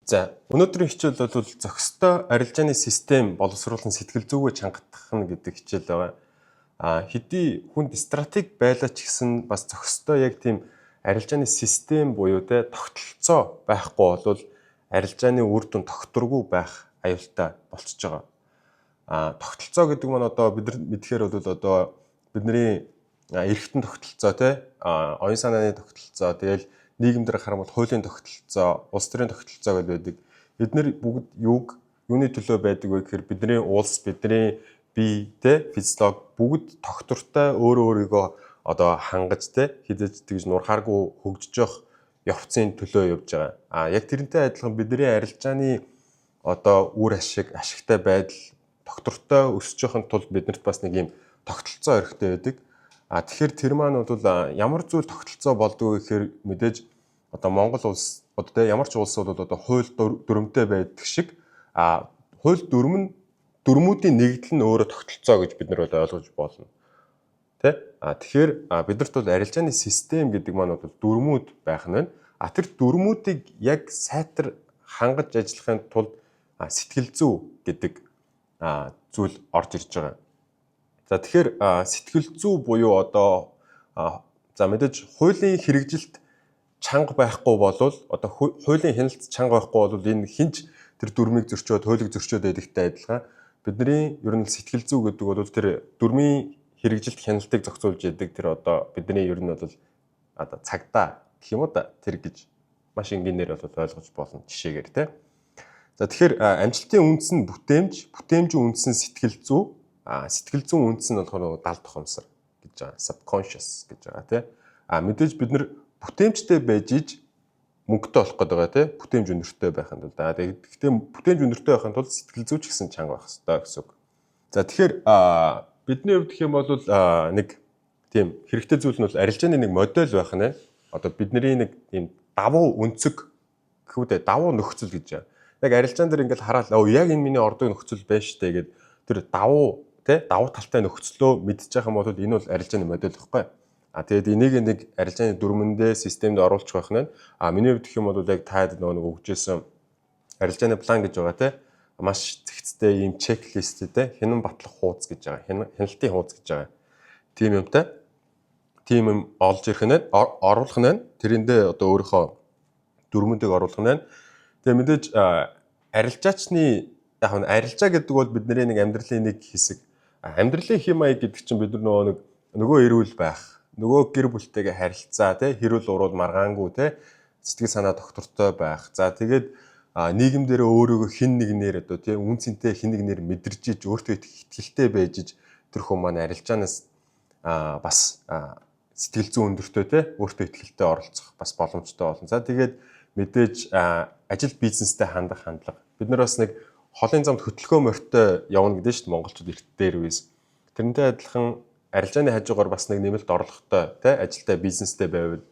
За өнөөдрийн хичээл бол зохистой арилжааны систем боловсруулсан сэтгэл зүгөө чангах нь гэдэг хичээл байгаа. Хэдий хүнд стратеги байлаа ч гэсэн бас зохистой яг тийм арилжааны систем буюу тогтолцоо байхгүй бол арилжааны үр дүн тогтворгүй байх аюултай болчихж байгаа. Тогтолцоо гэдэг нь одоо бид нар мэдхээр бол одоо бидний эрхтэн тогтолцоо оюун санааны тогтолцоо тэгэл нийгэм дээр харах бол хуулийн тогтолцоо, улс төрийн тогтолцоо гэдэг байдаг. Эдгээр бүгд юуны төлөө байдаг вэ гэхээр бидний улс, бидний бие, физиологи бүгд тогтвортой өөрийгөө одоо хангаж хизээж тэгж нурхааргүй хөгжиж явах явцын төлөө явж байгаа. Яг тэрнтэй адилхан бидний арилжааны одоо үр ашигтай байдал тогтвортой өсөж явахын тулд биднэрт бас нэг юм тогтолцоо хэрэгтэй байдаг. Тэгэхээр тэр маань бол ямар зүйл тогтолцоо болдгоо гэхээр мэдээж одоо Монгол улс одоо ямар ч улс бол одоо хууль дүрмтэй байдаг шиг хууль дүрмүүдийн нэгдэл нь өөрөө тогтолцоо гэж бид нар ойлгож болно. Тэгэхээр биднэрт бол арилжааны систем гэдэг маань бол дүрмүүд байх нь. Тэр дүрмүүдийг яг сайтар хангаж ажиллахын тулд сэтгэл зүй гэдэг зүйл орж ирж байгаа. За тэгэхээр сэтгэл зүй буюу одоо мэдээж хуулийн хэрэгжилт чанга байхгүй болвол одоо хуулийн хяналт чанга байхгүй бол энэ хинч тэр дүрмийг зөрчөөд хуулийг зөрчөөд байдагтай адилхан бидний ер нь сэтгэл зүй гэдэг бол тэр дүрмийн хэрэгжилт хяналтыг зохицуулж яадаг тэр одоо бидний ер нь бол одоо цагдаа гэх юм уу тэр гэж маш энгийнээр бол ойлгож болно жишээгээр За тэгэхээр амжилтын үндэс нь бүтээмжийн үндэс нь сэтгэл зүй сэтгэл зүйн үндэс нь болохоор далд тухамсар гэж байгаа. Subconscious гэж байгаа мэдээж бид нар бүтээмжтэй байж иж мөнгөтэй болох гэдэг байгаа бүтээмж өндөртэй байхын тулд. Гэхдээ бүтээмж өндөртэй байхын тулд сэтгэл зүй ч гэсэн чанга байх хэрэгтэй гэсэн үг. За тэгэхээр бидний хувьд гэх юм бол нэг тийм хэрэгтэй зүйл нь бол арилжааны нэг модель байх нь одоо бидний нэг тийм давуу өнцөг гэхүү давуу нөхцөл гэж байна. Яг арилжаан дээр ингээд хараад яг энэ миний ордог нөхцөл байна штэ гэд тэр давуу талтай нөхцлөө мэдчих юм бол энэ бол арилжааны модель гэхгүй. Тэгээд энийг нэг арилжааны дүрмэндээ системд оруулах байх нь миний хувьд гэх юм бол яг таад нэг өгчээсэн арилжааны план гэж байгаа маш зэгцтэй ийм чеклист хянан батлах хуудас гэж байгаа. Хяналтын хуудас гэж байгаа. Тийм юмтай. Тийм юм олж ирэх нь оруулах нь тэрэндээ одоо өөрийнхөө дүрмүүдийг оруулах нь. Тэгээд мэдээж арилжаачны яг нь арилжаа гэдэг бол бидний нэг амьдралын нэг хэсэг. Амьдралын хэм маяг гэдэг чинь бид нөгөө эрүүл байх, нөгөө гэр бүлтэйгээ харилцаа, хэрүүл урууд маргаангүй, сэтгэл санаа доктортой байх. За тэгээд нийгэм дээр өөрийгөө хин нэгнээр одоо үн цэнтэй хин нэгнээр мэдэрж иж, өөртөө ихтэй байж иж тэр хүмүүс маань арилжаанаас бас сэтгэл зүйн өндөртэй, өөртөө ихтэй оролцох бас боломжтой болно. За тэгээд мэдээж ажил бизнестэй хандах хандлага. Бид нар бас нэг холын замд хөтөлгөө морьтой явна гэдэг шүү дээ монголчууд эрт дээр үес. Тэрнтэй адилхан арилжааны хажуугаар бас нэг нэмэлт орлоготой ажилтай бизнестэй байвал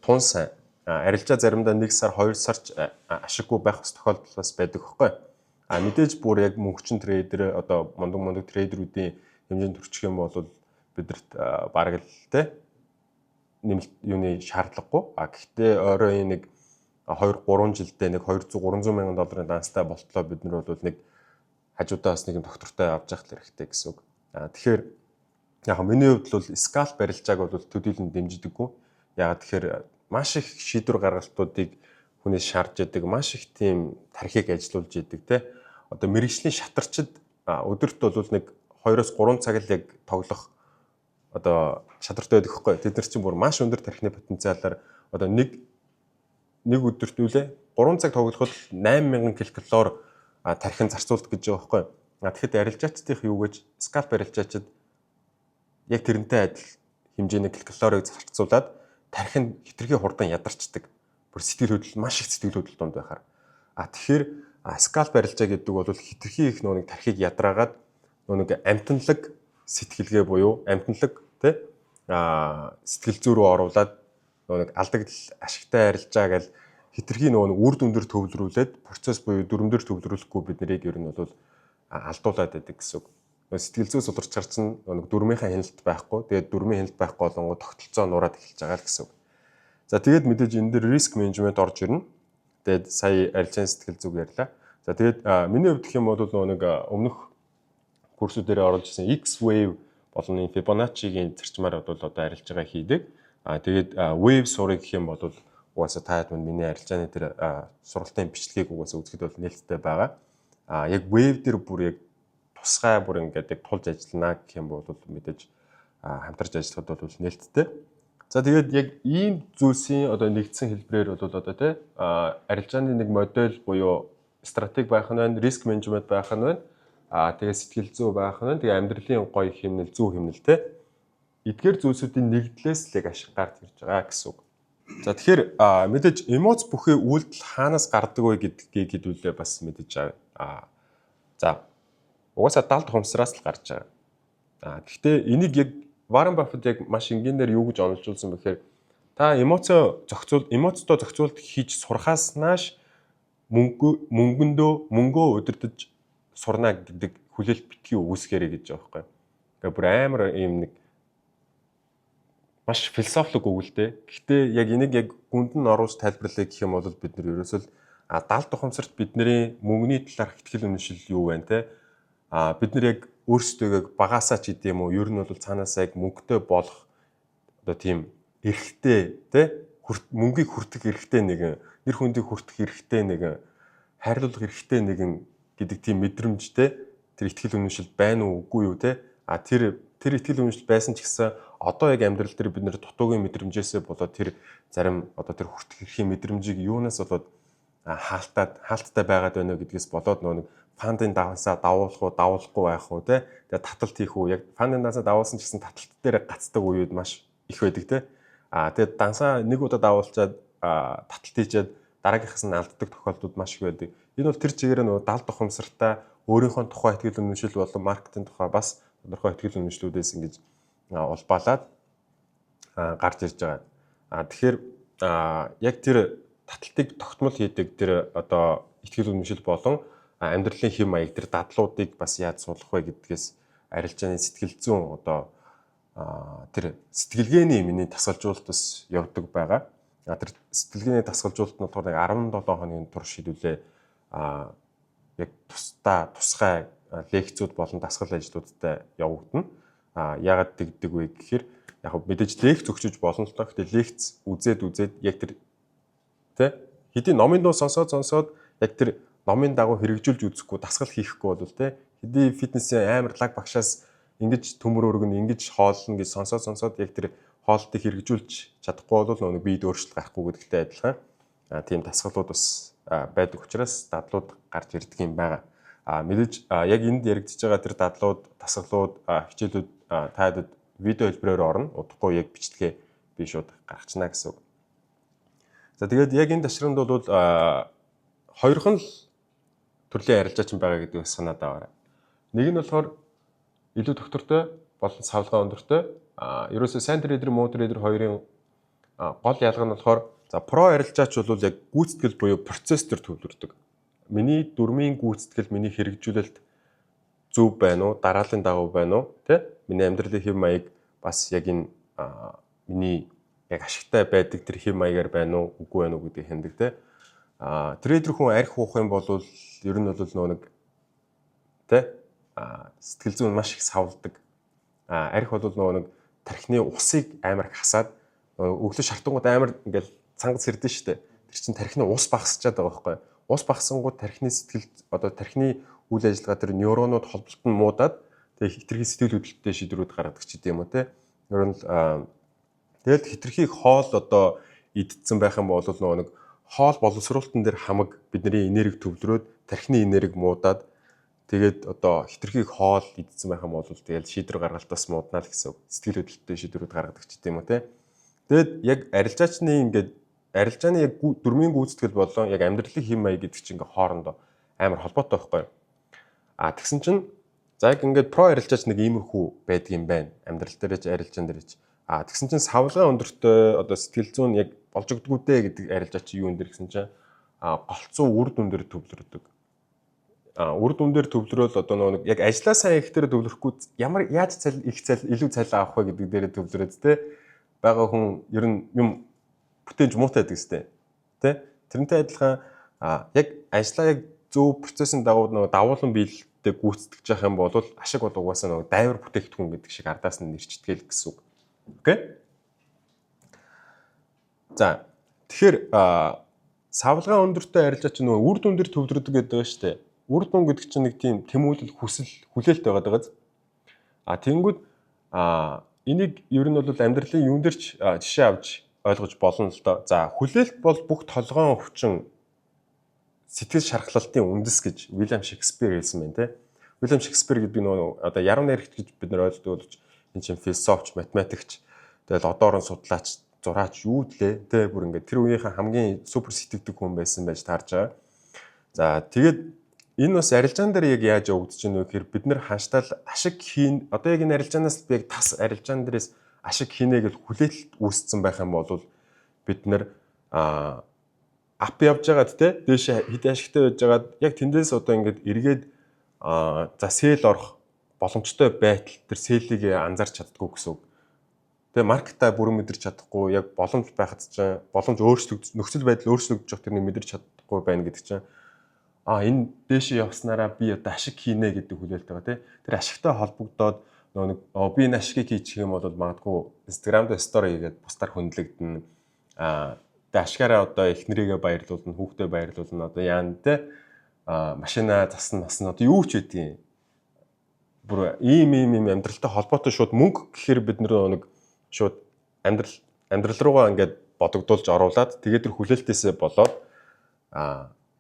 тун сайн. Арилжаа заримдаа 1 сар 2 сарч ашиггүй байх тохиолдол бас байдаг хөөхгүй. Мэдээж бүр яг мөнгөчин трейдер одоо мундаг трейдерүүдийн хэмжээнд төрчих юм бол бидэрт бараг л нэмэлт юуны шаардлагагүй. Гэхдээ орой нэг 2-3 жилдээ нэг 200-300 мянган долларын данстай болтлоо бид нар бол нэг хажуудаа бас нэгэн доктортой авч явах хэрэгтэй гэсэн үг. Тэгэхээр яг миний хувьд бол скал барилжааг бол төдийлөн дэмждэггүй. Яг тэгэхээр маш их шийдвэр гаргалтуудыг хүнээс шаардж яадаг, маш их тийм тархийг ажилуулж яадаг Одоо мэрэгжлийн шатарчид өдөрт бол нэг 2-3 цаг л яг тоглох одоо шадартай байдаг хгүй. Тэд нар чинь бүр маш өндөр тархины потенциалаар одоо нэг өдөрт үлээ 3 цаг тоглоход 8000 ккал тархин зарцуулдаг гэж байгаа хгүй. Тэгэхэд арилжаачдын юу гэж скал арилжаачид яг тэрнтэй адил хэмжээний ккалорийг зарцуулаад тархин хитрхи хурдан ядарчдаг. Бүр сэтгэл хөдлөл маш их сэтгэл хөдлөл донд байхаар. Тэгэхээр скал барилжаа гэдэг бол хитрхи их нэг тархийг ядраагаад нэг амтналаг сэтгэлгээ буюу амтналаг сэтгэл зүй рүү оруулаад нэг алдагдал ашигтай арилжаа гэл хитрхи нэг үр дүндэр төвлөрүүлээд процесс буюу дүрмдэр төвлөрүүлэхгүй бид нарыг ер нь бол алдуулаад байдаг гэсэн үг. Сэтгэл зүй сударч харсан нэг дүрмийнхаа хяналт байхгүй. Тэгээд дүрмийн хяналт байхгүй болонгоо тогтолцоо нураад эхэлж байгаа л гэсэн үг. За тэгээд мэдээж энэ дээр риск менежмент орж ирнэ. дээд сая арилжааны сэтгэл зүг ярьлаа. За тэгээд миний хувьд гэх юм бол нэг өмнөх курсүүдээр оруулж ирсэн X-wave болон Fibonacci-гийн зарчмаар бол одоо арилжаагаа хийдэг. Тэгээд wave сурыг гэх юм бол угаасаа таад миний арилжааны тэр сургалтын бичлэгийг угаасаа үзэхэд бол нээлттэй байгаа. Яг wave дээр бүр яг тусгай бүр ингээд яг тулж ажиллана гэх юм бол мэдээж хамтарч ажиллахад бол нээлттэй. За тэгээд яг ийм зүйлсийн одоо нэгдсэн хэлбэрээр бол одоо тий арилжааны нэг модель буюу стратеги байх нь байна, риск менежмент байх нь байна. Тэгээд сэтгэл зүй байх нь, тэгээд амьдралын гоё хэмнэл, зүү хэмнэл тий. Эдгээр зүйлсүүдийн нэгдлээс л яг ашиг гарч ирж байгаа гэсэн үг. За тэгэхээр мэдээж эмоц бүхий үйлдэл хаанаас гардаг вэ гэдгийг хэдүүлээ бас мэдээж байгаа. За угаасаа далд ухамсараас л гарч байгаа. Гэхдээ энийг яг Warren Buffett яг маш энгийнээр юу гэж онолжуулсан бэхээр та эмоцтой зохицуулт хийж сурахаас нааш мөнгөө удирдах сурна гэдэг хүлээлт битгий үүсгээрэй гэж байгаа байхгүй. Ингээ бүр амар ийм нэг маш философик үг л дээ. Гэхдээ яг энийг яг гүнд нь оруулж тайлбарлая гэх юм бол бид нар ерөөсөө далд ухамсарт бидний мөнгөний талаарх ихтгэл үнэмшил юу байна те? Бид нар яг өөрсдөө багасаа ч гэдэм үү ер нь бол цаанаасаа яг мөнгөтэй болох одоо тийм эрхтэй те? Мөнгийг хүртэх эрхтэй нэгэн, нэр хүндийг хүртэх эрхтэй нэгэн, хайрлуулах эрхтэй нэгэн гэдэг тийм мэдрэмжтэй тэр ихтгэл үнэмшил байна уу үгүй юу те? Тэр ихтгэл үнэмшил байсан ч гэсэн одоо яг амьдрал дээр бид нэр дутуугийн мэдрэмжээсээ болоод тэр зарим одоо тэр хүртэх эрхийн мэдрэмжийг юунаас болоод хаалттай байгаад байна гэдгээс болоод нэг фандын давансаа давуулахгүй байх уу те? Тэгээ таталт хийх үү? Яг фандын давансаа давуулсан ч гэсэн таталт дээр гацдаг үеуд маш их байдаг те? Тэгээд дансаа нэг удаа давуулчаад таталт хийчээд дараагийнхаас нь алддаг тохиолдлууд маш их байдаг. Энэ бол тэр чигээр нөгөө далд ухамсартай өөрийнхөө тухай ихтгэл үнэмшил болон маркетинг тухай бас тодорхой ихтгэл үнэмшлүүдээс ингэж улбаалаад гарч ирж байгаа. Тэгэхээр яг тэр таталтыг тогтмол хийдэг тэр одоо ихтгэл үнэмшил болон амьдралын хэм маяг тэр дадлуудыг бас яаж суулгах вэ гэдгээс арилжааны сэтгэл зүйн одоо тэр сэтгэлгээний миний тасгалжуулалт бас явдаг байгаа. Тэр сэтгэлгээний тасгалжуулалт нь болохоор 17 хоногийн турш шийдвүлээ яг тусгай лекцүүд болон дасгал ажлуудтай явагдана. Яагаад тэгдэг вэ гэхээр яг мэдээж лекц өгчөж болно л доо. Гэхдээ лекц үзээд яг тэр тэ хэдий номын дуу сонсоод яг тэр номын дагуу хэрэгжүүлж үзэхгүй дасгал хийхгүй бол тэ хэдий фитнесийн амар лаг багшаас ингэж төмөр өргөн ингэж хоолно гэж сонсоод яг тэр хоолтыг хэрэгжүүлж чадахгүй бол нэг биед өөрчлөлт гарахгүй гэдэгтэй адилхан. Тийм дасгалууд бас байдаг учраас дадлууд гарч ирдэг юм байгаа. Мэдээж яг энд яригдж байгаа тэр дадлууд, дасгалууд, хичээлүүд таадад видео хэлбэрээр орно. Удахгүй яг бичлэгээ би шууд гаргачна гэсэн үг. За тэгээд яг энэ ташранд бол хоёрхан л төрлийн арилжаач байгаа гэдэг бас санаад аваарай. Нэг нь болохоор илүү доктортой болон савлгаа өндөртэй. Ерөөсөө сайн трейдер, муу трейдер хоёрын гол ялгаа нь болохоор за про арилжаач бол яг гүйцэтгэл буюу процесс төр төвлөрдөг. Миний дүрмийн гүйцэтгэл, миний хэрэгжүүлэлт зөв байна уу, дарааллын дагуу байна уу, тэ? Миний амьдралын хэв маяг бас яг энэ миний яг ашигтай байдаг тэр хэв маягаар байна уу, үгүй байна уу гэдгийг хяндаг, тэ? Трейдер хүн арх уух юм бол ер нь бол нэг тэ? Сэтгэл зүйн маш их савладаг. Арх бол нэг тархины усыг амар их хасаад өглөө шартангууд амар ингээл цангад сэрдэн штэ. Тэр чинь тархины ус багасчаад байгаа байхгүй. Ус багасангууд тархины сэтгэл одоо тархины үйл ажиллагаа тэр нейронууд холболт нь муудаад тэгээ хитрхи сэтгэл хөдлөлттэй шийдвэрүүд гаргадаг ч гэдэм юм уу те. Ер нь тэгэл хитрхийг хоол одоо идсэн байх юм бол нөгөө нэг хоол боловсруулалтын дээр хамаг бидний энерги төвлөрөөд тархины энерги муудаад тэгээд одоо хитрхийг хоол идсэн байх юм бол тэгэл шийдвэр гаргалтаас мууднаа л гэсэн сэтгэл хөдлөлттэй шийдвэрүүд гаргадаг ч гэдэм юм уу те. Тэгэд яг арилжаачны ингээд арилжааны яг дүрмийн гүйцэтгэл болон яг амьдралын хэм маяг гэдэг чинь ингээ хоорондоо амар холбоотой байхгүй. Тэгсэн чинь за яг ингээд про арилжаач нэг иймэрхүү байдаг юм байна. Амьдрал дээр ч арилжаан дээр ч. Тэгсэн чинь савлгаа өндөртөө одоо сэтгэл зүйн яг болж өгдгүүдээ гэдэг арилжаач юу юм дэр гэсэн чинь голцоо үр дүн дээр төвлөрдөг. Үр дүн дээр төвлөрөөл одоо нэг яг ажлаа сайн их дээр төвлөрөхгүй ямар яаж илүү цалин авах вэ гэдэг дээр төвлөрөөд те байгаа хүн ер нь юм бүтээж муутай байдаг сте. Тэ? Тэрнтэй адилхан Яг ажлаа яг зөв процессын дагуу нөгөө давуулан биелэлтэд гүйцэтгэж явах юм бол ашиг бол угаасаа нөгөө дайвар бүтээгдэхүүн гэдэг шиг ардаас нь нэрчтгэл гэсэн үг. Окей. За тэгэхээр савлгаа өндөртэй арилжаа чинь нөгөө үр дүн дээр төвлөрдөг гэдэг байгаа шүү дээ. Үр дүн гэдэг чинь нэг тийм тэмүүлэл хүлээлт байгаад байгаа. Тэнгүүд энийг ер нь бол амьдралын юун дээр ч жишээ авч ойлгож болно л доо. За хүлээлт бол бүх толгойн өвчин сэтгэл шархлалтын үндэс гэж Уильям Шекспир хэлсэн байна те. Уильям Шекспир гэдэг нөгөө одоо яруу найрагч гэж бид нар ойлгодог болж энэ чинь философч, математикч, тэгэл одоорн судлаач, зураач юу длээ те бүр ингээд тэр үеийнхэн хамгийн супер сэтгэдэг хүн байсан байж таарж байгаа. За тэгээд энэ бас арилжаан дээр яг яаж явагдаж байна вэ гэхээр бид нар ханштай ашиг хийн одоо яг энэ арилжаанаас яг тас арилжаан дээрээс ашиг хийнэ гэж хүлээлт үүссэн байх юм бол бид нар ап явж байгаад те дээш хэд ашигтай байж байгаад яг тэндээс одоо ингээд эргээд за сэл орох боломжтой байтал тэр сэлийг анзаарч чаддгүй гэсэн үг. Тэгээ маркетаа бүрэн мэдэрч чадахгүй яг боломж байхад чинь боломж өөрчлөгдөж нөхцөл байдал өөрчлөгдөж явах тэрнийг мэдэрч чадахгүй байна гэдэг чинь энэ дээшээ явснараа би одоо ашиг хийнэ гэдэг хүлээлт байгаа тий. Тэр ашигтай холбогдоод нэг би энэ ашигыг хийчих юм бол магадгүй Instagram дээр стори хийгээд бусдаар хөндлөгдөн тэгээ ашигаараа одоо эхнэрийгээ баярлуулна, хүүхдээ баярлуулна одоо яана тий. Машина засна одоо юу ч үгүй. Бүр ийм амьдралтай холбоотой шууд мөнгө гэхээр бид нэг шууд амьдрал руугаа ингээд бодогдуулж оруулаад тэгээд тэр хүлээлтээсээ болоод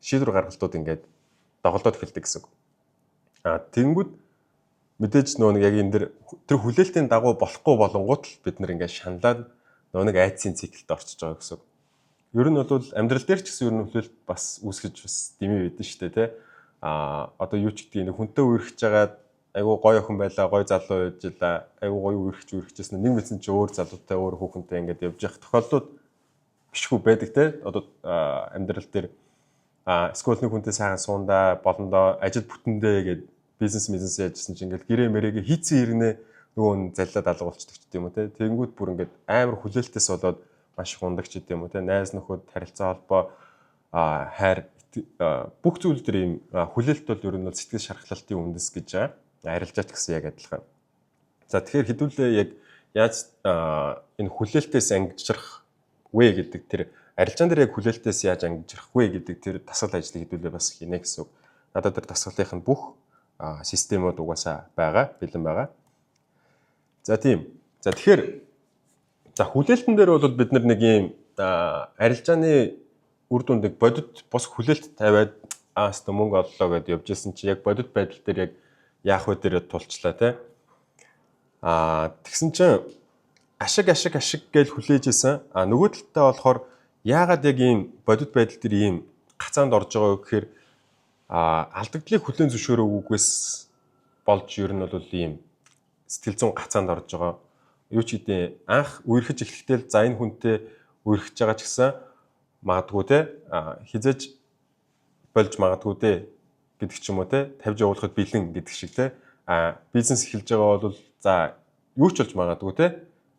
шийдвэр гаргалтууд ингээд доголдоод эхэлдэг гэсэн үг. Тэнгүүд мэдээж нэг яг энэ тэр хүлээлтийн дагуу болохгүй болонгууд л бид нар ингээд шаналаад нэг айдсын циклд орчиж байгаа гэсэн үг. Ер нь бол амьдрал дээр ч гэсэн ер нь хүлээлт бас үүсгэж бас дэмий байдэн шүү дээ тий. Одоо юу ч гэдгийг хүнтэй үерхэж байгаа айгу гоё охин байлаа, гоё залуу байж лаа. Айгу гоё үргэлжсэн нэг мэдсэн чи өөр залуутай, өөр хүүхэнтэй ингээд явж явах тохиолдлууд бишгүй байдаг те. Одоо амьдрал дээр скул нэг хүнтэй сайхан суунда, болондоо ажил бүтэндээ гээд бизнес яажсэн чи ингээд гэрээ мэрэгээ хийцэн ирнэ нөгөө нь заллаад алга болчихдог ч гэдэм үү те. Тэнгүүд бүр ингээд амар хүлээлтээс болоод маш их ундаг ч гэдэм үү те. Найз нөхөд харилцаа холбоо хайр бүх зүйл дээр ийм хүлээлт бол ер нь бол сэтгэл шархлалтын үндэс гэж арилжаач гэсэн яг адилхан. За тэгэхээр хэдүүлээ яг яаж энэ хүлээлтээс ангижрах вэ гэдэг тэр арилжаан дээр яг хүлээлтээс яаж ангижрах вэ гэдэг тэр дасгал ажлыг хэдүүлээ бас хийнэ гэсэн үг. Надад тэр дасгалынх нь бүх системүүд угаасаа бэлэн байгаа. За тийм. За тэгэхээр хүлээлтэн дээр бол бид нар нэг ийм арилжааны үр дүнд бодит бос хүлээлт тавиад ааста мөнгө оллоо гэдээ явж исэн чи яг бодит байдал дээр яг яах вэ дээр тулчлаа тий. Тэгсэн чинь ашиг гэж хүлээж исэн. Нөгөө талдаа болохоор яагаад яг ийм бодит байдал дээр ийм гацаанд орж байгаа вэ гэхээр алдагдлыг хүлээн зөвшөөрөөгүйгээс болж ер нь бол ийм сэтгэл зүйн гацаанд орж байгаа. Юу ч гэдэг анх үерхэж эхлэхдээ л за энэ хүнтэй үерхэж байгаа ч гэсэн магадгүй те хизэж болж магадгүй те гэдэг ч юм уу те тавьж явуулахад бэлэн гэдэг шиг те бизнес эхэлж байгаа бол за юу ч болж магадгүй те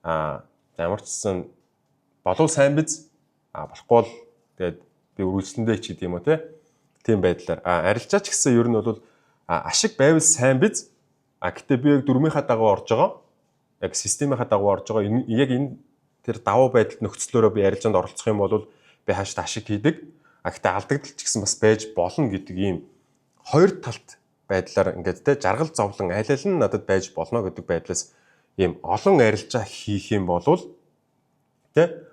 ямар ч гэсэн болов сайн биз болохгүй л тэгээд би үргэлжлэндээ ч гэдэг юм уу те тийм байдлаар арилжаач гэсэн ер нь бол ашиг байвал сайн биз гэтээ би яг дөрмийнхаа дагуу орж байгаа яг системийнхаа дагуу орж байгаа яг энэ тэр давуу байдалд нөхцлөөрөө би арилжаанд оролцох юм бол би хааштай ашиг хийдэг. Гэхдээ алдагдaltaч гэсэн бас байж болно гэдэг ийм хоёр талт байдлаар ингээд те жаргал зовлон аль аль нь надад байж болно гэдэг байдлаас ийм олон арилжаа хийх юм бол те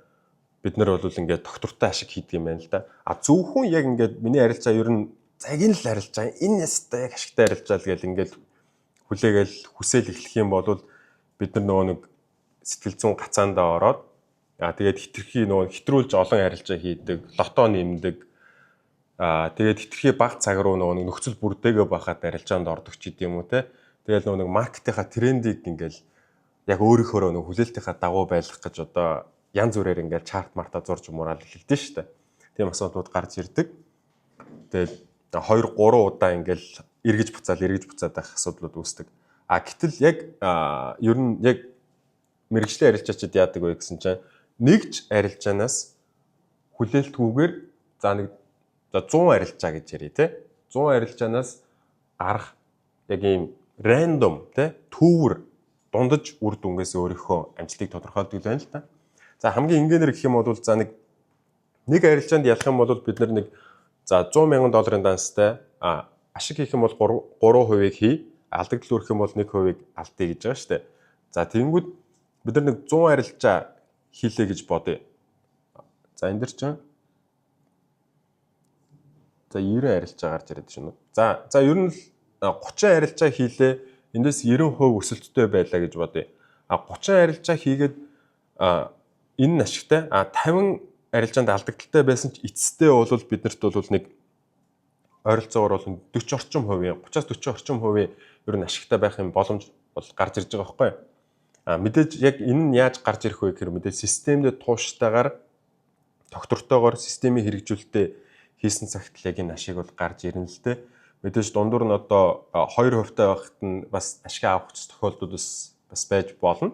бид нар бол ингээд доктортой ашиг хийдэг юм байна л да. Зөвхөн яг ингээд миний арилжаа ер нь цаг энэ л арилжаа энэ ястай яг ашигтай арилжаа л гэл ингээд хүлээгээл хүсэл эхлэх юм бол бид нар нөгөө нэг сэтгэл зүйн гацаандаа ороод тэгээд хитрхи нөгөө хитрүүлж олон арилжаа хийдэг, лото нэмдэг. Тэгээд хитрхи баг цаг руу нөгөө нөхцөл бүрдээгээ бахад арилжаанд ордог ч гэдэм үү те. Тэгэл нөгөө маркетийнхаа трендийг ингээл яг өөрийнхөө нөгөө хүлээлтийнхаа дагуу байлгах гэж одоо янз бүрээр ингээл чарт марта зурж муурал эхэлдэж штэ. Тийм асуудлууд гарч ирдэг. Тэгээд 2 3 удаа ингээл эргэж буцаад байх асуудлууд үүсдэг. Гэтэл яг ер нь яг мэрэгжлийн арилжаачид яадаг вэ гэсэн чинь нэгж арилжаанаас хүлээлтгүйгээр за нэг За 100 арилжаа гэж ярив те. 100 арилжаанаас гарах яг ийм рандом те төвөр дундаж үр дүнгээс өөрийнхөө амжилтыг тодорхойлдог байна л та. За хамгийн энгийнээр гэх юм бол за нэг арилжаанд ялах юм бол бид нар нэг за 100,000 долларын данстай ашиг хийх юм бол 3% хий, алдагдал үрэх юм бол 1% алдъя гэж байгаа шүү дээ. За тэгэнгүүт бид нар нэг 100 арилжаа хийлээ гэж бодъё. За энэ дэр чинь за 90 арилжаа гарч ирээд шин. За ер нь 30 арилжаа хийлээ. Эндээс 90% өсөлттэй байлаа гэж бодъё. 30 арилжаа хийгээд энэ ашигтай 50 арилжаанд алдагдaltaй байсан ч эцэстээ бол биднэрт бол нэг ойролцоогоор бол 40 орчим хувийн 30-40 орчим хувийн ер нь ашигтай байх юм боломж бол гарч ирж байгаа байхгүй. Мэдээж яг энэ нь яаж гарч ирэх вэ гэхээр мэдээж системдээ тууштайгаар доктортойгоор системийн хэрэгжүүлэлтэд хийсэн цагт л яг энэ ашиг бол гарч ирнэ л дээ. Мэдээж дундуур нь одоо 2% байхад нь бас ашиг авах тохиолдлууд бас байж болно.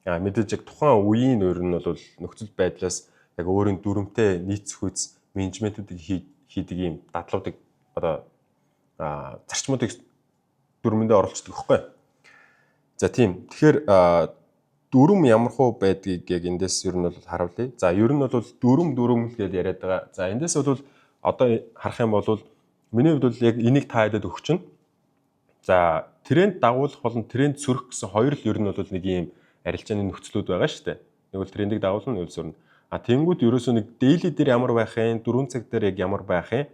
Мэдээж яг тухайн үеийн өөр нь бол нөхцөл байдлаас яг өөрийн дүрмтэй нийцэх үз менежментүүдийг хийдэг юм дадлуудыг одоо зарчмуудыг дүрмэндээ оруулцдаг байхгүй. За тийм. Тэгэхээр дүрм ямархуу байдгийг яг эндээс ер нь бол харуулъя. За ер нь бол дүрм гэж яриад байгаа. За эндээс бол одоо харах юм бол миний хувьд бол яг энийг та хэдэд өгч чинь. За тренд дагуулах болон тренд сөрөх гэсэн хоёр л ер нь бол нэг юм арилжааны нөхцлүүд байгаа шүү дээ. Нэг бол трендийг дагуулна, нэг бол сөрнө. Тэнгүүд ерөөсөө нэг daily дээр ямар байх юм, 4 цаг дээр яг ямар байх юм,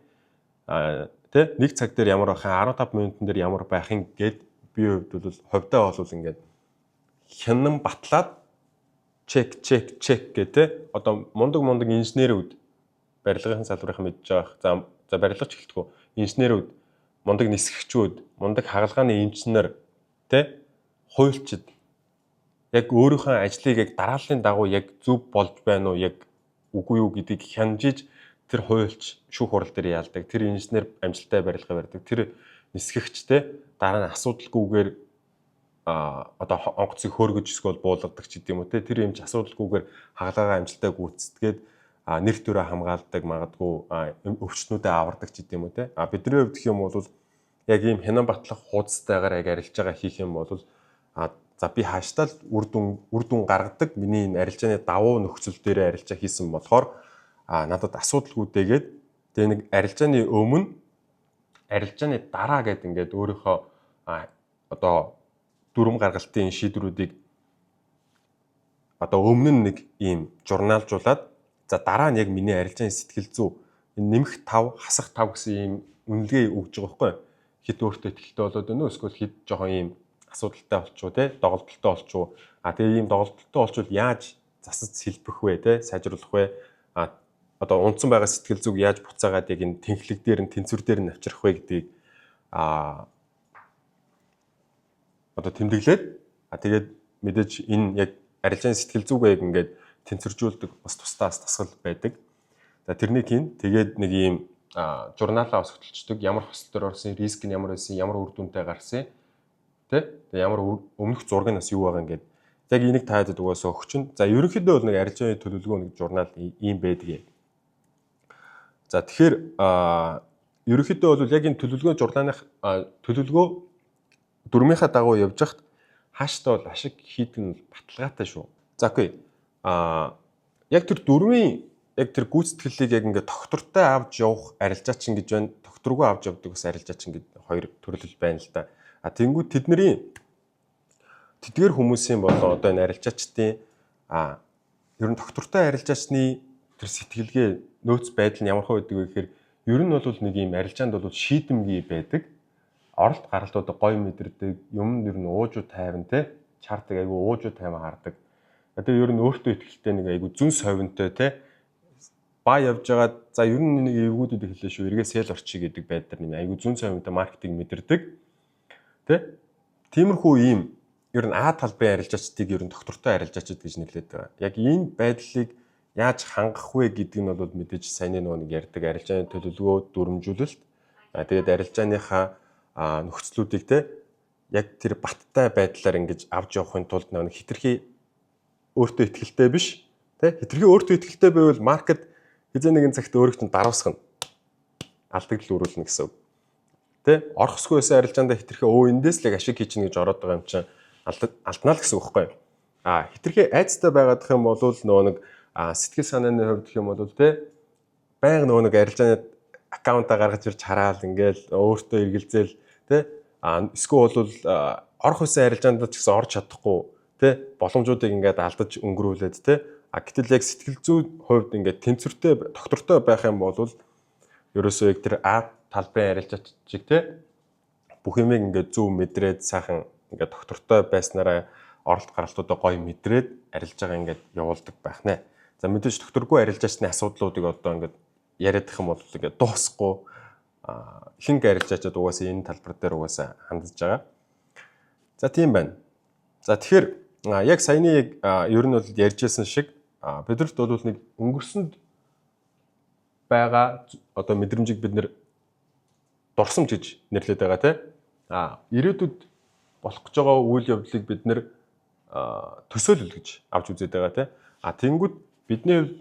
тэ 1 цаг дээр ямар байх юм, 15 минутын дээр ямар байх юм гэд би хувьд бол хувьдаа бол ингээд хянан батлаад чек гэдэг одоо мундаг инженерүүд барилгын салбарын мэдж байгаа. За барилгач гэлтгүү инженерүүд, мундаг нисгэгчүүд, мундаг хагалгааны инженер тэ хуульчид яг өөрийнхөө ажлыг яг дарааллын дагуу яг зөв болж байна уу, яг үгүй юу гэдгийг хянжиж тэр хуульч шүүх хурал дээр яалдаг, тэр инженер амжилттай барилга барьдаг, тэр нисгэгчтэй дараа нь асуудалгүйгээр одоо онгоцыг хөөргөж эсвэл буулгадаг ч гэдэг юм уу те, тэр юм ч асуудалгүйгээр хагалгаагаа амжилттай гүйцэтгээд нэр төрөө хамгаалдаг, магадгүй өвчтнүүдэд авардаг ч гэдэг юм уу те. Бидний хувьд гэх юм бол яг ийм хянан батлах хуудастайгаар яг арилж байгаа хийх юм бол за би хааштай л үр дүн гаргадаг миний энэ арилжааны давуу нөхцөл дээр арилжаа хийсэн болохоор надад асуудалгүйдээгээд тэгээ нэг арилжааны өмнө арилжааны дараа гэдэг ингээд өөрийнхөө одоо дүрм гаргалтын шийдвэрүүдийг одоо өмнө нь нэг ийм журналжуулаад за дараа нь яг миний арилжааны сэтгэл зүй энэ нэмэх 5 хасах 5 гэсэн ийм үнэлгээ өгж байгаа байхгүй. Хэд өөртөө ихтэй болоод байна уу, эсвэл хэд жоохон ийм асуудалтай болчихоо те, доголдолтой болчихоо. Тэгээ ийм доголдолтой болчвол яаж засаж сэлбэх вэ те, сайжруулах вэ? Одоо унтсан байгаа сэтгэл зүг яаж буцаагаад яг энэ тэнхлэг дээр нь тэнцвэр дээр нь авчрах вэ гэдгийг одоо тэмдэглээд тэгээд мэдээж энэ яг арилжааны сэтгэл зүгээ яг ингээд тэнцвэржүүлдэг бас тусдаас тасгал байдаг. За тэрнийг хийн тэгээд нэг ийм журналаа бас хөтөлчдөг, ямар хөсөл төр орсон, риск нь ямар байсан, ямар үр дүнтэй гарсан тэ ямар өмнөх зураг нь бас юу байгаа ингээд яг энийг таадад угаасаа өгчин. За ерөнхийдөө бол нэг арилжааны төлөвлөгөө нэг журнал ийм байдаг. За тэгэхээр ерөнхийдөө бол яг энэ төлөвлөгөө журналынх төлөвлөгөө дүрмийнхаа дагуу явж хахад хааштай бол ашиг хийдэг нь баталгаатай шүү. За окей. Яг тэр дүрмийн яг тэр гүйцэтгэлийг яг ингээд доктортой авч явах арилжаа чинь гэж байна. Докторгүй авч явдаг бас арилжаа чинь гэдэг хоёр төрөл байна л да. Тэнгүүд тэдгээр хүмүүсийн болоо одоо энэ арилжаачдын ер нь доктортой арилжаачны тэр сэтгэлгээ нөөц байдал нь ямар хөө байдаг вэ гэхээр ер нь бол нэг юм арилжаанд бол шийдэмгий байдаг. Оролт гаралтууд гоё мэдэрдэг, юм ер нь уужуу тайван те, чартыг айгүй уужуу тайван хардаг. Тэгээ ер нь өөртөө ихтэй нэг айгүй зүн совинтой те, ба явж байгаа. За ер нь нэг эвгүүдэд хэлээ шүү. Эргээ сэл орчий гэдэг байдлаар нэг айгүй зүн совинтой маркетинг мэдэрдэг. Тэ? Тиймэрхүү ийм ер нь талбайн арилжаачдыг ер нь доктортой арилжаачд гэж нэрлэдэг байгаа. Яг энэ байдлыг яаж хангах вэ гэдэг нь бол мэдээж саяны нэг ярьдаг арилжааны төлөвлөгөө дүрмжүүлэлт. Тэгээд арилжааныхаа нөхцлүүдийг те яг тэр баттай байдлаар ингэж авч явахын тулд нэг хитрхи өөртөө ихтэй биш те хитрхи өөртөө ихтэй байвал маркет хэзээ нэгэн цагт өөрөгт нь даруусгана. алдагдал үүрүүлнэ гэсэн үг. Тэ орохсгүй байсан арилжаандаа хитрхээ эндээс л ашиг хийчихнэ гэж ороод байгаа юм чинь алднаа л гэсэн үг байхгүй юу? Хитрхээ айцтай байгаадах юм бол нөгөө нэг сэтгэл санааны хувьд гэх юм бол тэ байнга нөгөө нэг арилжааны аккаунтаа гаргаж ирж хараал ингээл өөртөө эргэлзээл тэ эсвэл бол орох байсан арилжаанд ч гэсэн орж чадахгүй тэ боломжуудыг ингээд алдаж өнгөрүүлээд тэ гэтэл яг сэтгэл зүйн хувьд ингээд тэнцвэртэй доктортой байх юм бол ерөөсөө яг тэр талбарын арилжаач чиг те бүх юмыг ингээд зөв мэдрээд сайхан ингээд доктортой байснараа оролт гаралтуудаа гоё мэдрээд арилж байгаа ингээд явуулдаг байх нэ. За мэдээж докторгүй арилжаачны асуудлуудыг одоо ингээд яриадах юм бол ингээд дуусахгүй ихэнх арилжаачид угаасаа энэ талбар дээр угаасаа хандж байгаа. За тийм байна. За тэгэхээр яг саяны ер нь бол ярьжсэн шиг бидэрт бол нэг өнгөрсөнд байгаа одоо мэдрэмжийг бид нэр дурсамж гэж нэрлэдэг байгаа тийм. Ирээдүйд болох гэж байгаа үйл явдлыг бид нэр төсөөлөл гэж авч үзээд байгаа тийм. Тэнгүүд бидний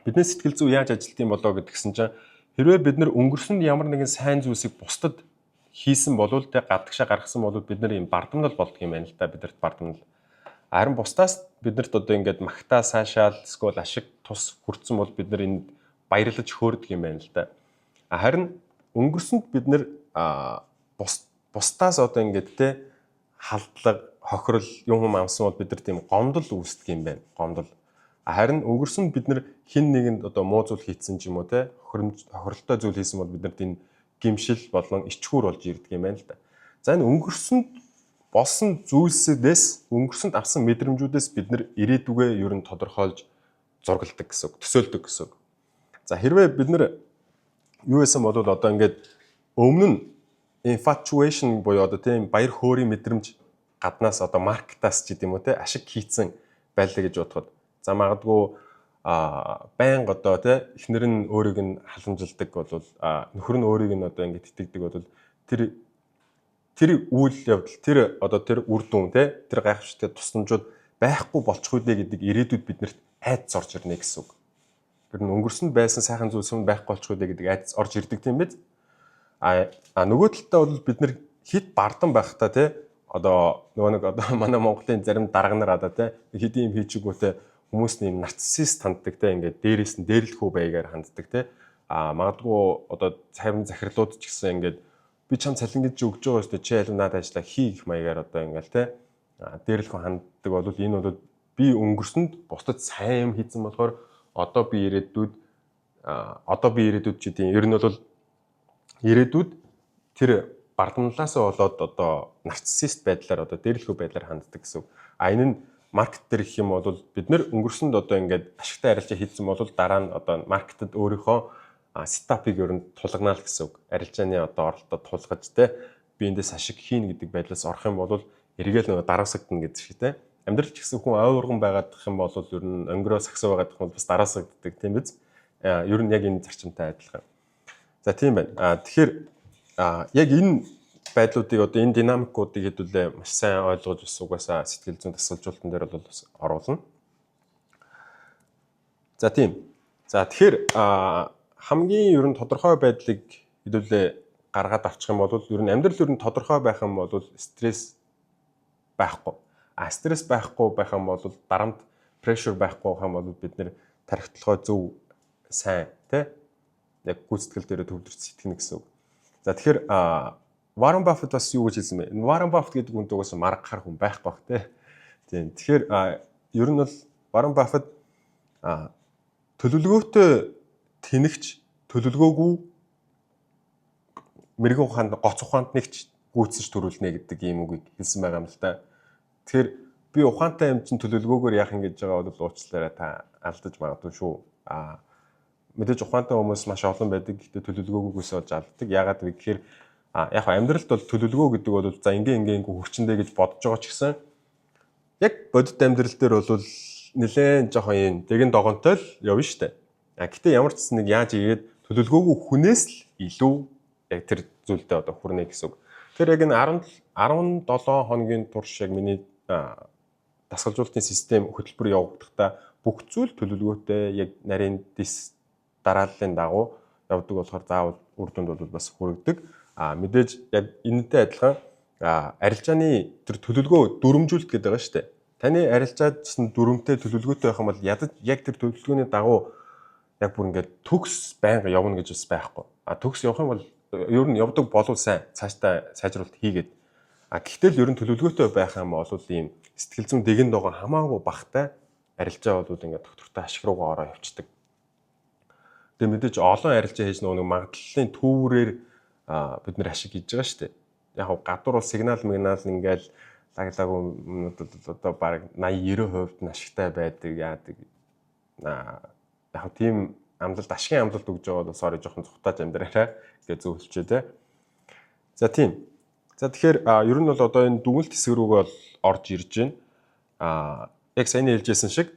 сэтгэл зүй яаж ажилт юм болоо гэдгсэн чинь хэрвээ бид нэр өнгөрсөнд ямар нэгэн сайн зүйлсийг бусдад хийсэн болвол тэг гадагшаа гаргасан болвол бид нар юм бардамнал болдго юм байна л да бидэрт бардамнал. Харин бусдаас биднэрт одоо ингээд магтаа сайшаал эсвэл ашиг тус хүрсэн бол бид нар энд баярлаж хөөрдөг юм байна л да. Харин өнгөрсөнд бид нэр бусдаас одоо ингээд те халдлага хохирол юм амсан бол бид нар тийм гомдол үүсдэг юм байна. Гомдол. Харин өнгөрсөнд бид нар хин нэгэнд одоо муу зүйл хийцэн ч юм уу те хохиролтой зүйл хийсэн бол бид нарт энэ гимшил болон ичхүүр болж ирдэг юм байна л да. За энэ өнгөрсөнд болсон зүйлсээс өнгөрсөнд авсан мэдрэмжүүдээс бид нар ирээдүгээ ер нь тодорхойлж зургалдаг гэсэн үг, төсөөлдөг гэсэн үг. За хэрвээ бид нар юу байсан бол одоо ингээд өмнө нь infatuation буюу одоо тийм баяр хөөрийн мэдрэмж гаднаас одоо маркетаас ч гэдэм үү те ашиг хийцэн байлаа гэж бодоход за магадгүй байнга одоо те эхнэр нь өөрийг нь халамжилдаг бол нөхөр нь өөрийг нь одоо ингээд итгэдэг бол тэр үйл явдал тэр одоо тэр үр дүн те тэр гайхамшигтай тусламжууд байхгүй болчихгүй дээ гэдэг ирээдүйд биднэрт айдас орж ирнэ гэсэн үг. Тэр нь өнгөрсөнд байсан сайхан зүйлс нь байхгүй болчихгүй дээ гэдэг айдас орж ирдэг тийм биз? Нөгөө талдаа бол бид нар хит бардан байхдаа те одоо нөгөө нэг одоо манай Монголын зарим дарга нар одоо те хэдийн юм хийчихгүй те хүмүүс нэм нарциссист ханддаг те ингээд дээрээс нь дээрлэхүү байгаар ханддаг те магадгүй одоо цайван захирлууд ч гэсэн ингээд би чам цалингид ч өгж байгаа шүү дээ чи аль надад ажиллаа хий гэх маягаар одоо ингээл те дээрлэхүү ханддаг бол энэ бол би өнгөрсөнд бусдад сайн юм хийсэн болохоор одоо би ирээдүйд ч гэдэг ер нь бол ирээдүйд тэр бардамлаасаа болоод одоо нарциссист байдлаар одоо дээрлэхүү байдлаар ханддаг гэсэн. Энэ нь маркет дээр гэх юм бол бид нэр өнгөрсөнд одоо ингээд ашигтай арилжаа хийсэн бол дараа нь одоо маркетад өөрийнхөө сетапыг ер нь тулгнаа л гэсэн үг. Арилжааны одоо оролтод тулгаж те би эндээс ашиг хийнэ гэдэг байдлаас орох юм бол эргээл нөгөө дараасагдана гэдэг шиг те. Амьдрал ч гэсэн хүн ойргон байгаад их юм бол ер нь өнгөрөө сагсаа байгаад их бол бас дараасагддаг тийм биз. Ер нь яг энэ зарчимтай адилхан. За тийм байна. Тэгэхээр яг энэ байдлуудыг одоо энэ динамикуудыг хэдүүлээ маш сайн ойлгож ус угаасаа сэтгэл зүйн тасалжуулалтан дээр бол оруулна. За тийм. За тэгэхээр хамгийн ер нь тодорхой байдлыг хэдүүлээ гаргаад авчих юм бол ер нь амьдрал ер нь тодорхой байх юм бол стресс байхгүй. Стресс байхгүй байх юм бол дарамт pressure байхгүй байх юм бол бид нэр тархитлогоо зөв сайн тий яг гүйцэтгэл дээр төвлөрч сэтгэнэ гэсэн үг. За тэгэхээр Warren Buffett бас юу гэж хэлсэн бэ? Warren Buffett гэдэг хүн дуугаас маргахаар хүн байхгүй бах тий. Тийм. Тэгэхээр ер нь бол Warren Buffett төлөвлөгөөтэй тэнэгч төлөвлөгөөгүй мэрэгэн ухаанд гоц ухаанд нэгч гүйцэж төрүүлнэ гэдэг ийм үгийг хэлсэн байгаа юм л да. Тэгэхээр би ухаантай юм чинь төлөвлөгөөгөөр яах ингэж байгаа бол уучлаарай та алдаж магадгүй шүү. Мэдээж ухаантай хүмүүс маш олон байдаг. Гэхдээ төлөвлөгөөгүйгээс олж алддаг. Яагаад вэ гэхээр яг амьдралд бол төлөвлөгөө гэдэг бол за ингээ хүчнэдэ гэж бодож байгаа ч гэсэн яг бодит амьдрал дээр бол нэлээд жоохон юм тэгэн догонтой л явна штэ. Гэхдээ ямар ч гэсэн нэг яаж игээд төлөвлөгөөгүй хүнээс л илүү яг тэр зүйлдээ одоо хүрнэ гэсэн үг. Тэр яг энэ 17 хоногийн турш яг миний дасгалжуулалтын систем хөтөлбөр явагдахдаа бүх зүйл төлөвлөгөөтэй яг нарийн дарааллын дагуу явдаг болохоор заавал үр дүнд бол бас хүрэгдэг. Мэдээж яг энэтэй адилхан арилжааны тэр төлөвлөгөө дүрмжүүлэлт гэдэг байгаа шүү дээ. Таны арилжаад гэсэн дүрмтэй төлөвлөгөөтэй байх юм бол яг тэр төлөвлөгөөний дагуу яг бүр ингээд төгс байнга явна гэж бас байхгүй. Төгс явах юм бол ер нь явдаг болов сайн цаашдаа сайжруулалт хийгээд. Гэхдээ л ер нь төлөвлөгөөтэй байх юм бол ийм сэтгэл зүйн дэгэн догоо хамаагүй багтай арилжаа бол ингээд доктортой ашиг руугаа ороо явцдаг. Тэгээ мэдээж олон арилжаа хийж нэг магадлалын төврээр бид нэр ашиг хийж байгаа шүү дээ. Яг гадуур бол сигнал ингээл лаглаг өмнөд одоо баг 80-90% нь ашигтай байдаг яадаг. Яг тийм амлалт ашигын амлалт өгж байгаа бол sorry жоохон цухтааж амьдраарай гэж зөвлөчөө те. За тийм. За тэгэхээр ер нь бол одоо энэ дүгнэлт хэсэг рүү бол орж ирж байна. Яг саяны хэлжсэн шиг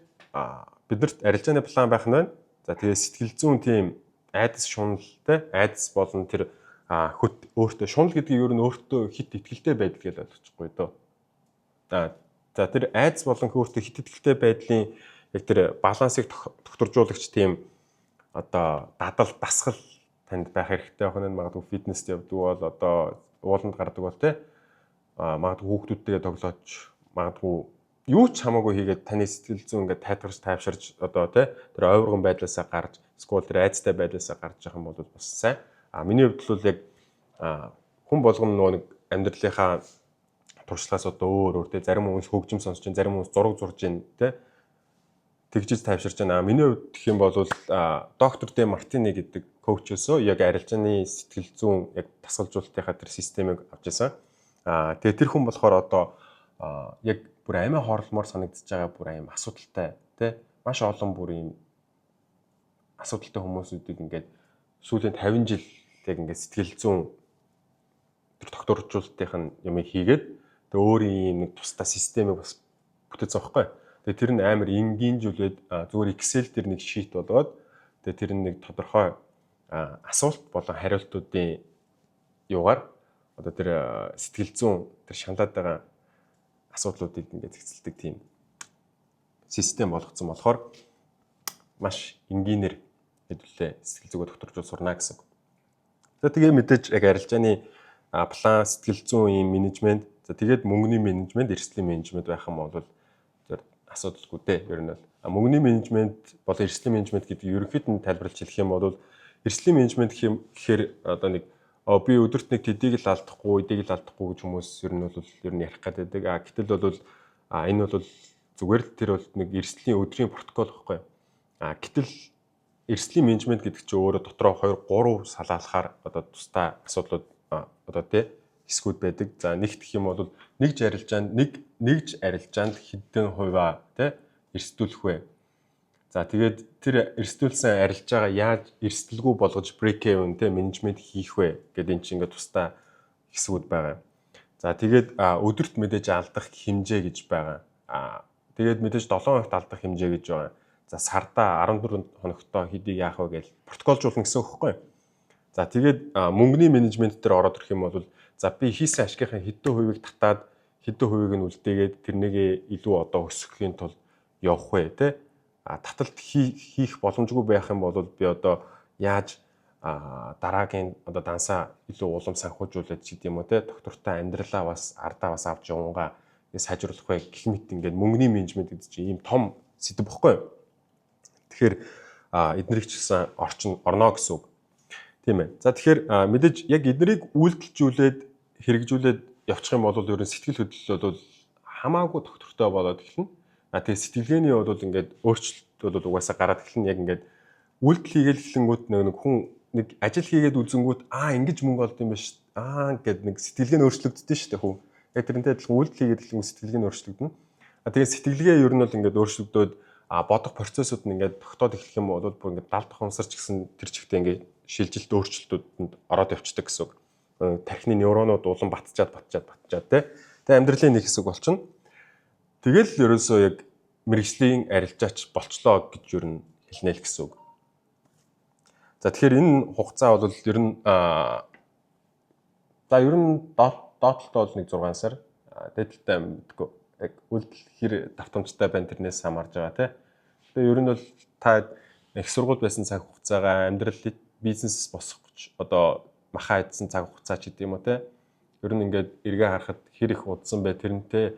биднэрт арилжааны план байх нь байна. За тэгээ сэтгэл зүйн тийм айдас шуналтай айдас болон тэр хөт өөртөө шунал гэдгийг ер нь өөртөө хит итгэлтэй байдал гэж ойлгочихгүй дөө. За тэр айдас болон өөртөө хит итгэлтэй байдлын яг тэр балансыг тогтворжуулагч тийм одоо дадал дасгал танд байх хэрэгтэй байх нь магадгүй фитнест явдаг бол одоо ууланд гардаг бол те магадгүй хүүхдүүдтэйгээ тоглооч магадгүй юу ч хамаагүй хийгээд таны сэтгэл зүйн ингээд тайлгарч тайвширч одоо те тэр ойргон байдлаасаа гарч эсвэл тэр айцтай байдлаасаа гарч явах юм бол бас сайн. Миний хувьд бол яг хүн болгоно нөгөө нэг амьдралынхаа туршлагаас одоо өөр те зарим хүмүүс хөгжим сонсож байна, зарим хүмүүс зураг зурж байна те тэгжиж тайвширч байна. Миний хувьд гэх юм бол доктор Дэ Мартини гэдэг коучосоо яг арилжааны сэтгэл зүйн яг тасгалжуулалтынхаа тэр системийг авч ирсэн. Тэгээ тэр хүн болохоор одоо яг бүр амиа хорлмоор санагдаж байгаа бүр аим асуудалтай тий маш олон бүр юм асуудалтай хүмүүсүүдийг ингээд сүүлийн 50 жил яг ингээд сэтгэл зүйн тэр докторжуулалтын юм хийгээд тэгээ өөрийн нэг тусдаа системийг бас бүтээсэн байхгүй. Тэгээ тэр нь амар энгийнжүүлээд зүгээр Excel дээр нэг шийт болгоод тэгээ тэр нь нэг тодорхой асуулт болон хариултуудын юугаар одоо тэр сэтгэл зүйн тэр шаналаад байгаа асуудлуудыг ингээд зэгцэлдэг тийм систем болгоцсон болохоор маш энгийнээр хэдүүлээ сэтгэл зүгөө докторжуул сурна гэсэн. За тэгээ мэдээж яг арилжааны план, сэтгэл зүйн юм менежмент, за тэгээд мөнгөний менежмент, эрсдлийн менежмент байх юм бол тэр асуудалгүй дээ. Ер нь бол мөнгөний менежмент болон эрсдлийн менежмент гэдэг ерөнхийд нь тайлбарлаж хэлэх юм бол эрсдлийн менежмент гэхээр одоо нэг би өдөрт нэг тэдийг л алдахгүй, эдийг л алдахгүй гэж хүмүүс ер нь ярих гэдэг. Гэтэл бол энэ бол зүгээр л тэр бол нэг эрсдлийн өдрийн протокол байхгүй. Гэтэл эрсдлийн менежмент гэдэг чинь өөрөө дотроо 2-3 салаалахаар одоо тусдаа асуудлууд одоо тий хэсгүүд байдаг. За нэгт гэх юм бол нэгж арилжаанд хэдэн хувиа тий эрсдүүлэх вэ? За тэгээд тэр эрсдүүлсэн арилжаагаа яаж эрсдэлгүй болгож break-even те менежмент хийх вэ гэдэг энэ чинь ингээд тусдаа хэсгүүд байгаа. За тэгээд өдөрт мэдээж алдах хэмжээ гэж байгаа. Тэгээд мэдээж 7 хоногт алдах хэмжээ гэж байгаа. За сарда 14 хоногтоо хэдийг яах вэ гэж протоколжуулна гэсэн үг хэвхэв. За тэгээд мөнгөний менежмент дээр ороод ирэх юм бол за би хийсэн ашигын хэдэн хувийг татаад хэдэн хувийг нь үлдээгээд тэрнийгээ илүү одоо өсгөхийн тулд явах вэ те таталт хийх боломжгүй байх юм бол би одоо яаж дараагийн одоо дансаа илүү улам санхүүжүүлээд ч гэдэм үү те доктортой амьдралаа бас ардаа бас авч явангаа сайжруулах вэ гэх мэт ингээд мөнгөний менежмент гэдэг чинь ийм том сэдв бохгүй. Тэгэхээр эднэрийг ч гэсэн орно гэсэн үг. Тийм ээ. За тэгэхээр мэдээж яг эднэрийг үйлдэлжүүлээд хэрэгжүүлээд явчих юм бол ер нь сэтгэл хөдлөл бол хамаагүй доктортой болоод эхэлнэ. Тэгээ сэтгэлгээний бол ингээд өөрчлөлт бол угаасаа гараад эхэлнэ. Яг ингээд үйлдэл хийгээл эхлэнгүүт нэг хүн нэг ажил хийгээд үзэнгүүт ингэж мөнгө олд юм ба ш. Гэд нэг сэтгэлгээ нь өөрчлөгддөг шүү дээ хүн. Яг тэрнтэй адилхан үйлдэл хийгээд эхлэнгүүт сэтгэлгээ нь өөрчлөгдөнө. Тэгээ сэтгэлгээ ер нь бол ингээд өөрчлөгдөөд бодох процессууд нь ингээд тогтоод эхлэх юм бол бүр ингээд 70 давхамсарч гэсэн тэр чигтээ ингээд шилжилт өөрчлөлтүүдэнд ороод явцдаг гэсэн үг. Тархины нейронууд улам батчаад тий. Тэгээ амьдралын нэг хэсэг болчихно. Тэгэл ерөөсөө яг мэрэгжлийн арилжаач болчлоо гэж ер нь хэлнэ л гэсэн үг. За тэгэхээр энэ хугацаа бол ер нь доотлолтой бол нэг 6 сар. Дээдлэлтэй мэдгүй. Яг үйлдэл хэр давтамжтай байна тэрнээс хамаарж байгаа тий. Тэгээ ер нь бол та их сургууль байсан цаг хугацаагаа амьдрал бизнес босгох гэж удаж одоо махаа идсэн цаг хугацаа ч гэдэм үү те. Ер нь ингээд эргээ харахад хэр их удсан бай тэрнтэй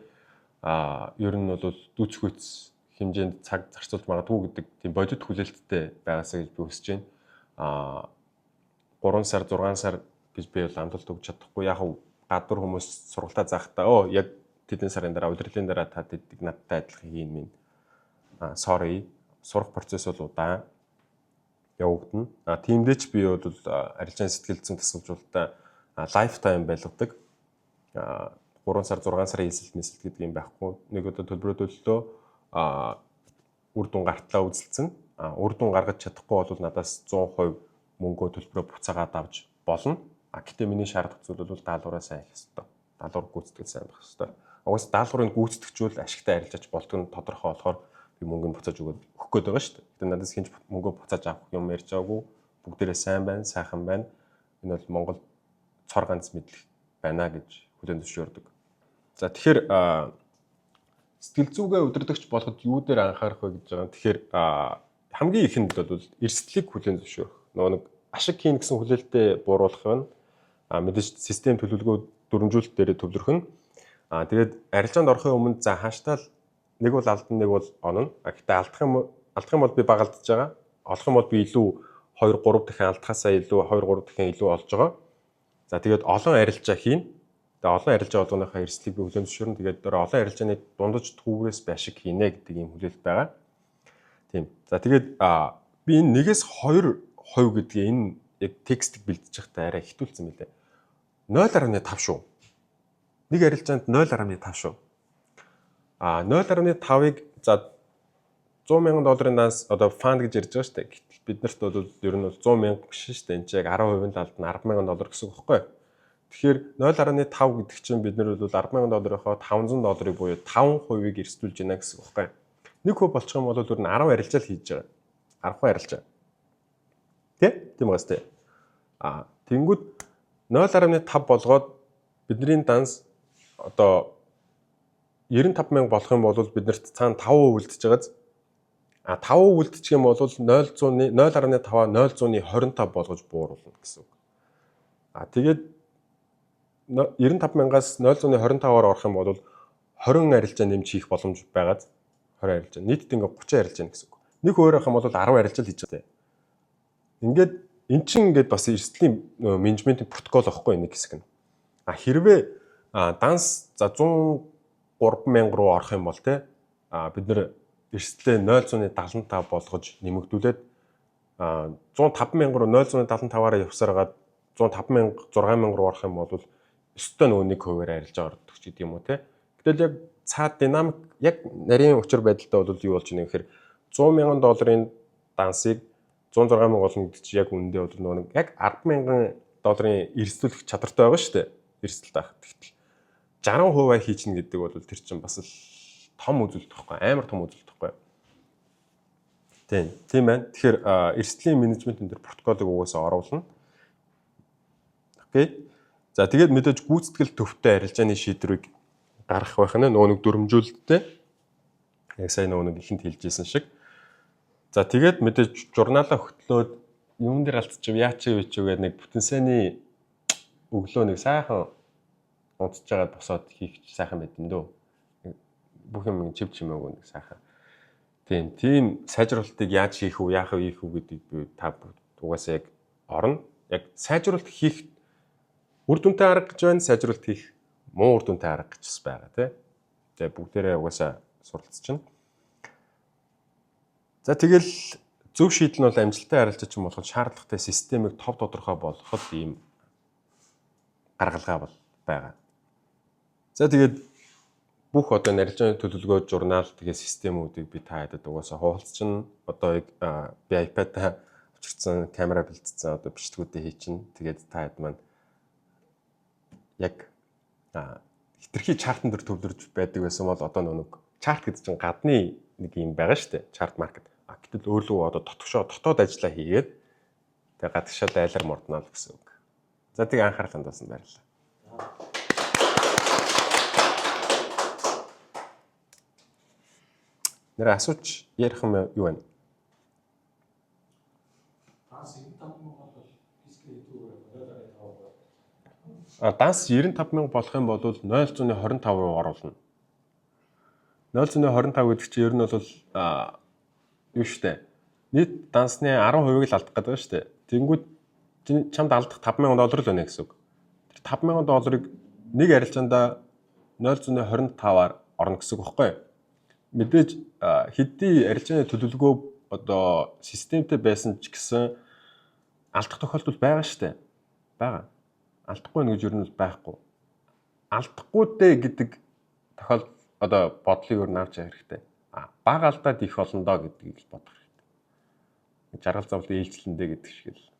ер нь бол дүүцэх үйц хэмжээнд цаг зарцуулж магадгүй гэдэг тийм бодит хүлээлттэй байгаасаа гэж би хүсэж байна. 3 сар 6 сар гэж би бол амлалт өгч чадахгүй. Яг гадуур хүмүүс сургалтаа заахтаа яг тэдэн сарын дараа удирдлагын дараа та тэднийг надтай адилхан хийн минь. Sorry. Сурах процесс бол удаан явагдана. Тиймдээ ч би бол арилжааны сэтгэл зүйн тасалжуулалтаа lifetime байлгадаг. 3 сар 6 сарын эсэлт мэсэлт гэдэг юм байхгүй. Нэг одоо төлбөрөөлөлтөө үр дүн гартлаа үзэлцэн. Үр дүн гаргаж чадахгүй бол надаас 100% мөнгөө төлбөрөө буцаагаад авч болно. Гэтэ миний шаардах зүйл бол даалгавраа сайн хийх ёстой. Даалгавар гүйцэтгэл сайн байх ёстой. Угсаа даалгаврыг гүйцэтгэжүүл ашигтай арилжаач болдог нь тодорхой болохоор би мөнгөнд буцааж өгөх гээд байгаа шүү дээ. Гэтэ надаас хинч мөнгөө буцааж авах юм ярьж байгаагүй. Бүгдээрээ сайн байна, сайхан байна. Энэ бол Монгол цор ганц мэдлэг байна гэж хүлээн зөвшөөрдөг. За тэгэхээр сэтгэл зүгээ удирдахч болоход юу дээр анхаарах вэ гэж байгаа. Тэгэхээр хамгийн ихэнд бол эрсдлийг хүлээн зөвшөөрөх. Нөгөө нэг ашиг хийн гэсэн хүлээлтээ бууруулах нь мэдээж систем төлөвлөгөө дүрмжүүлэлт дээр төвлөрөх нь. Тэгээд арилжаанд орохын өмнө за хааштай нэг бол алдан нэг бол онно. Гэхдээ алдах юм бол би багалдаж байгаа. Олох юм бол би илүү 2-3 дахин алдахаасаа илүү 2-3 дахин илүү олж байгаа. За тэгээд олон арилжаа хийн. Тэгээд олон арилжаа болгоныхаа эрсдлийг би хүлээн зөвшөөрнө. Тэгээд өөр олон арилжааны дундаж түүрээс би ашиг хийнэ гэдэг юм хүлээлт байгаа. Тийм. За тэгээд би энэ 1-2% гэдгийг энэ яг текстийг бэлдэж байхдаа арай хитүүлсэн мэлээ. 0.5 шүү. Нэг арилжаанд 0.5 шүү. 0.5-ыг за $100,000 данс одоо фанд гэж ярьж байгаа шүү дээ. Гэтэл биднэрт бол ер нь 100,000 биш шүү дээ. Энд чинь яг 10% нь алдна $10,000 гэсэн үг байхгүй. Тэгэхээр 0.5 гэдэг чинь бид нар бол $10,000-ийнхоо $500 буюу 5%-ийг эрсдүүлж байна гэсэн үг байхгүй. 1% болчих юм бол ер нь 10 арилжаал хийж байгаа. 10 арилжаа. Тийм байгаас тээ. Тэнгүүд 0.5 болгоод бидний данс одоо 95,000 болох юм бол биднэрт цаана 5% үлдчихэж байгааз. 5% үлдчих юм бол 0.5-аа 0.25 болгож бууруулна гэсэн үг. Тэгээд 95,000-аас 0.25-аар орох юм бол 20 арилжаа нэмж хийх боломж байгааз 20 арилжаа. Нийтдээ ингээ 30 арилжаа гэсэн үг. Нэг өөр авах юм бол 10 арилжаа хийж байгаа. Ингээд эн чинь ингээд бас эрсдлийн менежментийн протокол واخгүй нэг хэсэг нь. Хэрвээ данс за 103,000 руу орох юм бол те бид нэр эрсдлээ 0.75 болгож нэмэгдүүлээд 105,000 руу 0.75-аараа явсараад 105,000 6,000 руу орох юм бол өстой нөгөө 1%-аар арилжаа ордог ч гэдэг юм уу те. Гэтэл яг цаад динамик яг нарийн учир байдалтай бол юу болж байна гэхээр $100,000 дансыг 106,000 болно гэдэг чинь яг үнэндээ бол нөгөө яг $10,000 эрсдүүлэх чадвартай байгаа шүү дээ. Эрсдэлт авах. Тэгтэл 60% хийчихнэ гэдэг бол тэр чинь бас л том үзүүлэлт байхгүй амар том үзүүлэлт байхгүй. Тийм байна. Тэгэхээр эрсдлийн менежментийн дээр протоколыг угаасаа оруулна. Окей. За тэгээд мэдээж гүйцэтгэл төвтэй арилжааны шийдвэрийг гаргах байх нь нөгөө нэг дүрмжүүлэлттэй. Яг сайн нөгөө нэг ихэнд хэлжсэн шиг. За тэгээд мэдээж журналаа хөтлөөд юун дээр алдчих яач вэ гэдэг нэг бүтэн сайны өглөө нэг сайхан унтж жагаад босоод хийх сайхан байд юм дөө. Бүх юм чив чимээгүй нэг сайхан. Тийм сайжруулалтыг яаж хийх вэ, яах вэ гэдэг би та угаасаа яг орно. Яг сайжруулалт хийх үр дүнтэй арга гэж байна, сайжруулалт хийх муу үр дүнтэй арга гэж байгаа тий. Тэгээ бүгдээрээ угаасаа суралцж байна. За тэгэл зөв шийдэл нь бол амжилттай арилжаач юм болоход шаардлагатай системийг тов тодорхой болгоход ийм гаргалгаа бол байгаа. За тэгээд бүх одоо арилжааны төлөвлөгөө журнал тэгээ системүүдийг би та хэдэд угаасаа хуваалцчихна. Одоо би iPad-аа авчирсан, камера бэлдсэн одоо бичлэгүүдээ хийчихнэ. Тэгээд та хэд маань яг хитрхи чартан дээр төвлөрж байдаг байсан бол одоо нэг чарт гэдэг чинь гадны нэг юм байгаа шүү дээ. Чарт маркет. Гэтэл өөрлөө одоо дотоод ажиллаа хийгээд тэгээ гадагшаа дайлар мордноо л гэсэн үг. За тэг анхаарал хандуулсан баярлалаа. Нэр асууч ярих юм юу вэ? Синтам бол физикийн Данс 95,000 болох юм бол 0,125 руу оруулна. 0,125 гэдэг чинь ер нь бол юу штэ. Нийт дансны 10%-ийг л алдах гэдэг штэ. Тэнгүүд чамд алдах $5,000 л байна гэсэн үг. Тэр $5,000-ыг нэг арилжаандаа 0,25-аар орно гэсэн үг байхгүй юу? Мэдээж хэдий арилжааны төлөвлөгөө одоо системтэй байсан ч гэсэн алдах тохиолдол байгаа штэ. Бага. Алдахгүй нэг гэж ер нь байхгүй. Алдахгүй дээ гэдэг тохиолдол одоо бодлыг өөр наавч хэрэгтэй. Бага алдаад их олон доо гэдгийг л бодох хэрэгтэй. Жаргал завлын ээлжлэндээ гэдэг шиг л.